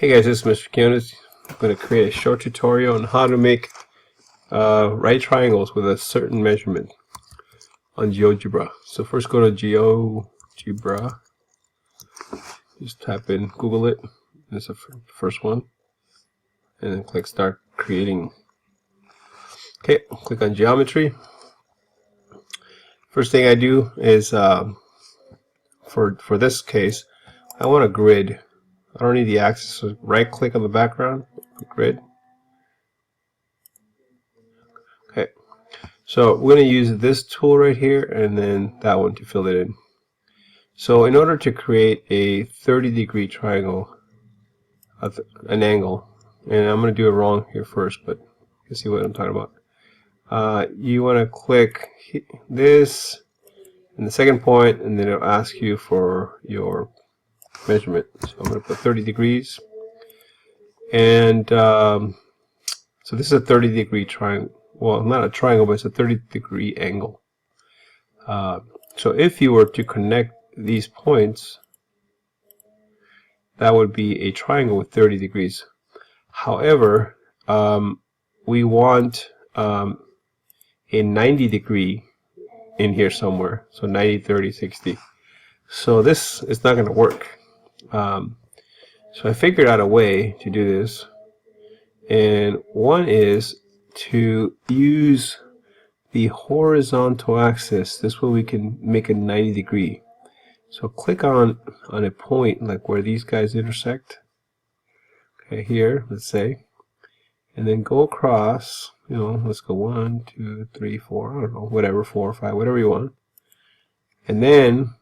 Hey guys, this is Mr. Kionis. I'm going to create a short tutorial on how to make right triangles with a certain measurement on GeoGebra. So first go to GeoGebra, just type in, Google it, that's the first one, and then click Start Creating. Okay, click on Geometry. First thing I do is, for this case, I want a grid. I don't need the axis, so right click on the background, grid. Okay, so we're going to use this tool right here and then that one to fill it in. So in order to create a 30-degree triangle, an angle, and I'm going to do it wrong here first, but you can see what I'm talking about. You want to click this and the second point, and then it'll ask you for your measurement. So I'm going to put 30 degrees, and so this is a 30-degree triangle. Well, not a triangle, but it's a 30-degree angle. So if you were to connect these points, that would be a triangle with 30 degrees. However, we want a 90-degree in here somewhere, so 90, 30, 60. So this is not going to work. So I figured out a way to do this, and one is to use the horizontal axis. This way we can make a 90-degree. So click on a point like where these guys intersect. Okay, here, let's say, and then go across. You know, let's go 1, 2, 3, 4. I don't know, whatever, 4 or 5, whatever you want. And then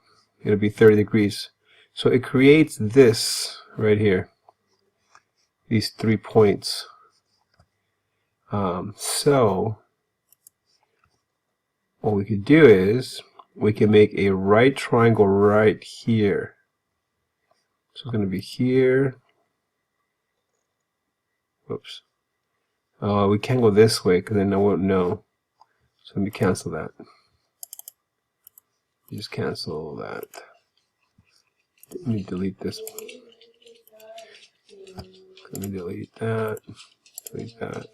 it'll be 30 degrees. So it creates this right here. These 3 points. So what we could do is we can make a right triangle right here. So it's going to be here. Whoops. We can't go this way because then I won't know. So let me cancel that. Just cancel that. Let me delete this. Let me delete that. Delete that.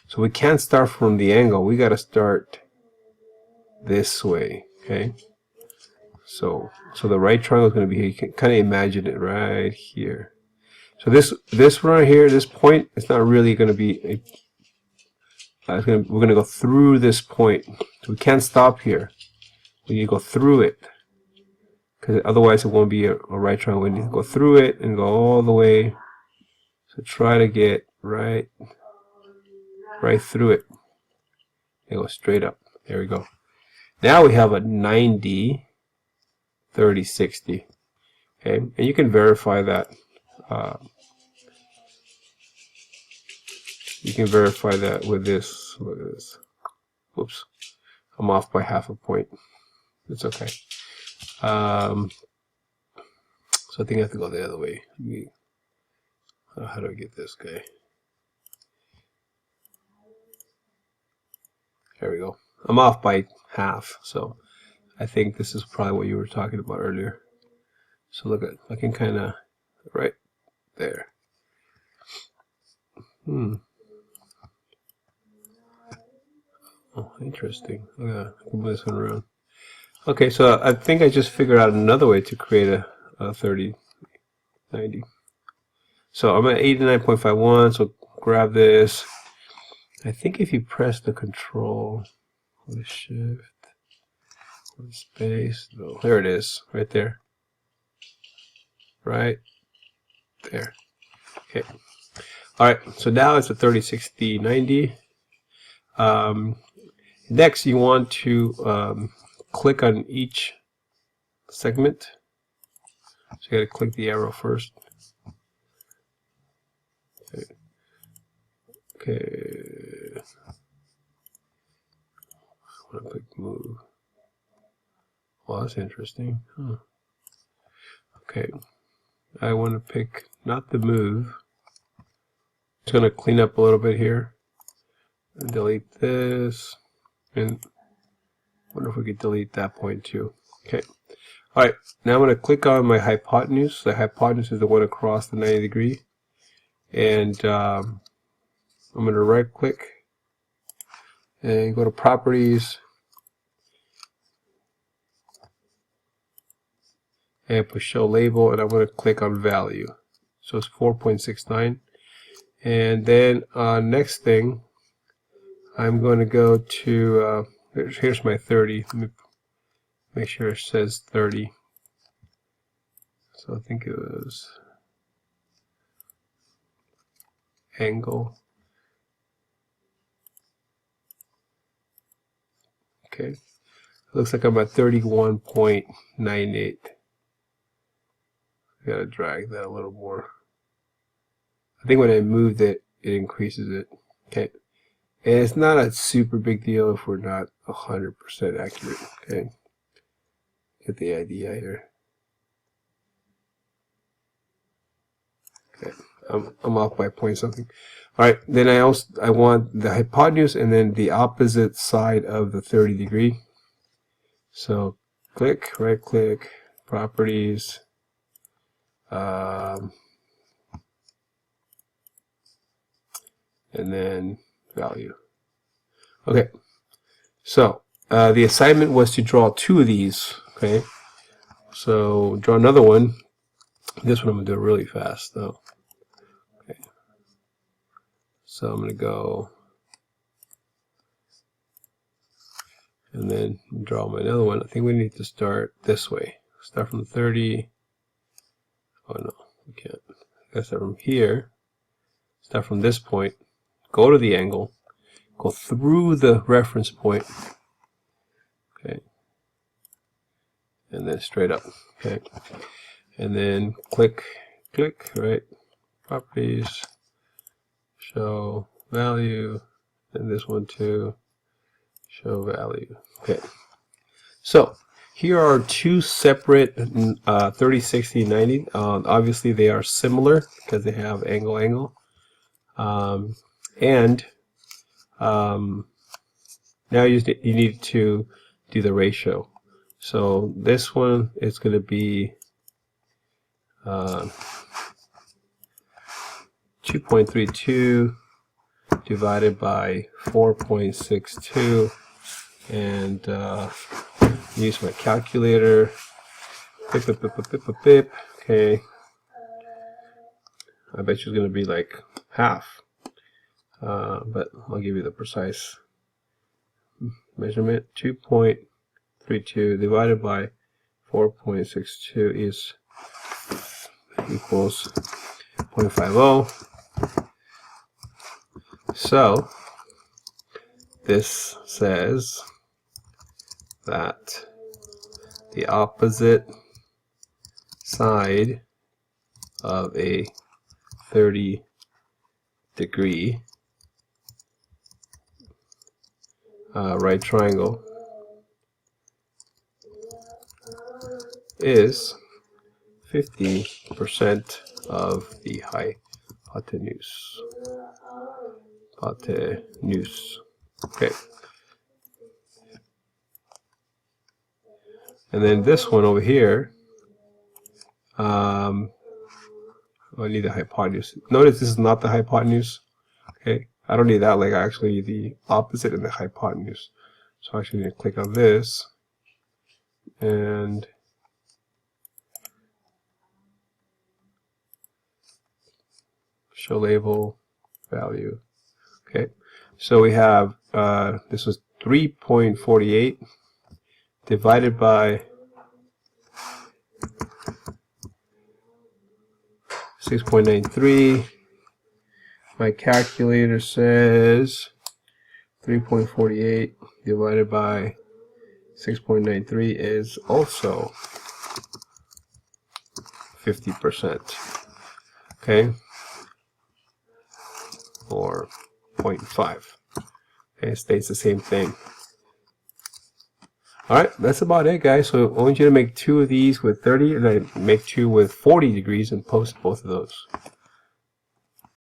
So we can't start from the angle. We got to start this way. Okay. So the right triangle is going to be here. You can kind of imagine it right here. So this right here, this point, it's not really going to be. We're going to go through this point. So we can't stop here. We need to go through it, because otherwise it won't be a right triangle. We need to go through it and go all the way. So try to get right through it. And go straight up. There we go. Now we have a 90, 30, 60. Okay, and you can verify that. You can verify that with this. Look at this. Whoops, I'm off by half a point. It's okay. So I think I have to go the other way. How do I get this guy? There we go. I'm off by half, so I think this is probably what you were talking about earlier. So look at, I can kind of right there. Oh, interesting. I can move this one around. Okay, so I think I just figured out another way to create a 30, 90. So I'm at 89.51, so grab this. I think if you press the control, the shift, the space, no, there it is, right there. Right there. Okay. Alright, so now it's a 30, 60, 90. Next, you want to click on each segment. So you got to click the arrow first. Okay. I want to click move. Well, that's interesting. Huh. Okay. I want to pick not the move. It's going to clean up a little bit here. And delete this. And I wonder if we could delete that point too. Okay. Alright, now I'm going to click on my hypotenuse. The hypotenuse is the one across the 90 degree. And I'm going to right click and go to properties and put show label, and I'm going to click on value. So it's 4.69. And then next thing, I'm going to go to here's my 30. Let me make sure it says 30. So I think it was angle. Okay, looks like I'm at 31.98. Gotta drag that a little more. I think when I moved it, it increases it. Okay, and it's not a super big deal if we're not 100% accurate. Okay, get the idea here. Okay, I'm off by point something. All right, then I want the hypotenuse and then the opposite side of the 30 degree. So click, right click, properties, and then value. Okay, so the assignment was to draw 2 of these. Okay, so draw another one. This one I'm gonna do it really fast though. Okay, so I'm gonna go and then draw my another one. I think we need to start this way. Start from the 30. Oh no, we can't. I gotta start from here. Start from this point. Go to the angle. Go through the reference point. Okay. And then straight up. Okay. And then click, right? Properties. Show value. And this one too. Show value. Okay. So here are 2 separate 30, 60, 90. Obviously they are similar because they have angle. Now you need to do the ratio. So this one is going to be 2.32 divided by 4.62, and use my calculator. Okay, I bet you it's going to be like half, but I'll give you the precise measurement. 2.32 divided by 4.62 is equals 0.50. So this says that the opposite side of a 30 degree right triangle is 50% of the hypotenuse. Okay. And then this one over here, I need the hypotenuse. Notice this is not the hypotenuse. Okay, I don't need that. Like, I actually need the opposite and the hypotenuse. So I actually need to click on this and show label value. Okay, so we have this was 3.48 divided by 6.93. My calculator says 3.48 divided by 6.93 is also 50%. Okay, or 0.5. Okay, it stays the same thing. Alright, that's about it, guys. So I want you to make 2 of these with 30, and then make 2 with 40 degrees and post both of those.